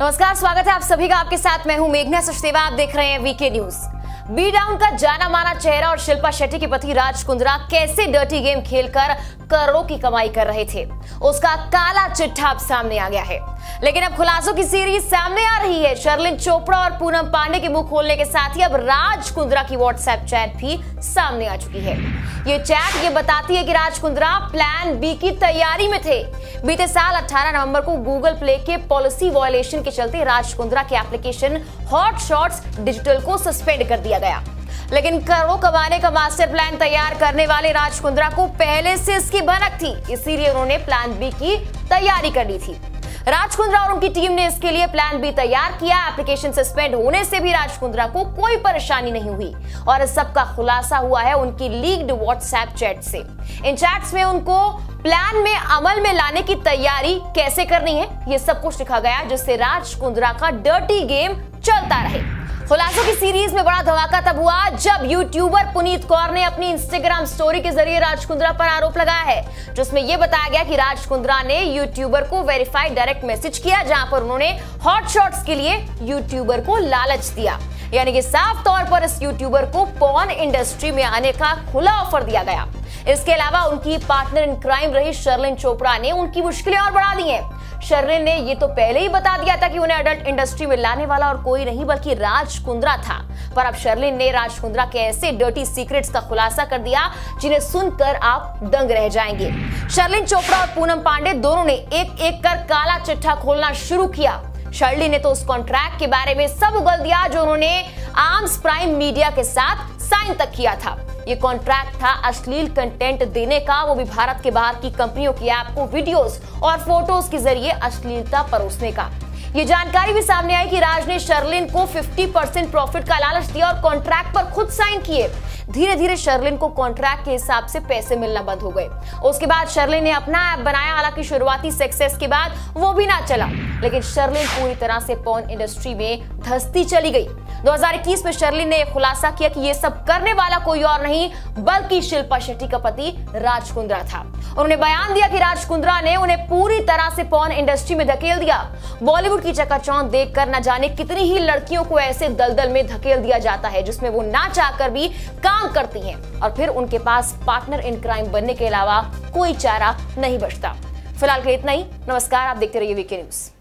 नमस्कार, स्वागत है आप सभी का। आपके साथ मैं हूं मेघना सचदेवा। आप देख रहे हैं वीके न्यूज। बी डाउन का जाना माना चेहरा और शिल्पा शेट्टी के पति राज कुंद्रा कैसे डर्टी गेम खेलकर करोड़ों की कमाई कर रहे थे, उसका काला चिट्ठा अब सामने आ गया है। लेकिन अब खुलासों की सीरीज सामने आ रही है। शर्लिन चोपड़ा और पूनम पांडे के मुंह खोलने के साथ ही अब राज कुंद्रा की व्हाट्सएप चैट भी सामने आ चुकी है। ये चैट ये बताती है कि राज कुंद्रा प्लान बी की तैयारी में थे। बीते साल 18 नवंबर को गूगल प्ले के पॉलिसी वायलेशन के चलते राज कुंद्रा के एप्लीकेशन हॉट शॉट्स डिजिटल को सस्पेंड कर दिया गया। लेकिन करोड़ों कमाने का मास्टर प्लान तैयार करने वाले राज कुंद्रा को पहले से इसकी भनक थी, इसीलिए उन्होंने प्लान बी की तैयारी कर ली थी। राज कुंद्रा और उनकी टीम ने इसके लिए प्लान बी तैयार किया। एप्लीकेशन सस्पेंड होने से भी राज कुंद्रा को कोई परेशानी नहीं हुई और इस सब का खुलासा हुआ है उनकी लीक्ड व्हाट्सएप चैट से। इन चैट्स में उनको प्लान में अमल में लाने की तैयारी कैसे करनी है, ये सब कुछ लिखा गया, जिससे राज कुंद्रा का डर्टी गेम चलता रहे। खुलासों की सीरीज में बड़ा धमाका तब हुआ जब यूट्यूबर पुनीत कौर ने अपनी इंस्टाग्राम स्टोरी के जरिए राज कुंद्रा पर आरोप लगाया है, जिसमें यह बताया गया कि राज कुंद्रा ने यूट्यूबर को वेरीफाइड डायरेक्ट मैसेज किया, जहां पर उन्होंने हॉट शॉट्स के लिए यूट्यूबर को लालच दिया। यानी कि साफ तौर पर इस यूट्यूबर को पॉर्न इंडस्ट्री में आने का खुला ऑफर दिया गया। इसके अलावा उनकी पार्टनर इन क्राइम रही शर्लिन चोपड़ा ने उनकी मुश्किलें और बढ़ा दी हैं। शर्लिन ने ये तो पहले ही बता दिया था कि उन्हें अडल्ट इंडस्ट्री में लाने वाला और कोई नहीं बल्कि राज कुंद्रा था, पर अब शर्लिन ने राज कुंद्रा के ऐसे डर्टी सीक्रेट्स का खुलासा कर दिया जिन्हें सुनकर आप दंग रह जाएंगे। शर्लिन चोपड़ा और पूनम पांडे दोनों ने एक एक कर काला चिट्ठा खोलना शुरू किया। शर्लिन ने तो उस कॉन्ट्रैक्ट के बारे में सब उगल दिया जो उन्होंने आर्म्स प्राइम मीडिया के साथ साइन तक किया था। ये कॉन्ट्रैक्ट था अश्लील कंटेंट देने का, वो भी भारत के बाहर की कंपनियों की ऐप को वीडियोस और फोटोज के जरिए अश्लीलता परोसने का। ये जानकारी भी सामने आई कि राज ने शर्लिन को 50% प्रॉफिट का लालच दिया और कॉन्ट्रैक्ट पर खुद साइन किए। धीरे धीरे शर्लिन को कॉन्ट्रैक्ट के हिसाब से पैसे मिलना बंद हो गए। उसके बाद शर्लिन ने अपना ऐप बनाया, हालांकि शुरुआती सक्सेस के बाद वो भी ना चला, लेकिन शर्लिन पूरी तरह से पॉर्न इंडस्ट्री में धंसती चली गई। 2021 में शर्लिन ने खुलासा किया कि ये सब करने वाला कोई और नहीं बल्कि शिल्पा शेट्टी का पति राज कुंद्रा था। उन्होंने बयान दिया कि राज कुंद्रा ने उन्हें पूरी तरह से पॉर्न इंडस्ट्री में धकेल दिया। बॉलीवुड की चकाचौंध देखकर न जाने कितनी ही लड़कियों को ऐसे दलदल में धकेल दिया जाता है जिसमें वो ना चाहकर भी काम करती हैं और फिर उनके पास पार्टनर इन क्राइम बनने के अलावा कोई चारा नहीं बचता। फिलहाल के इतना ही। नमस्कार, आप देखते रहिए वीके न्यूज।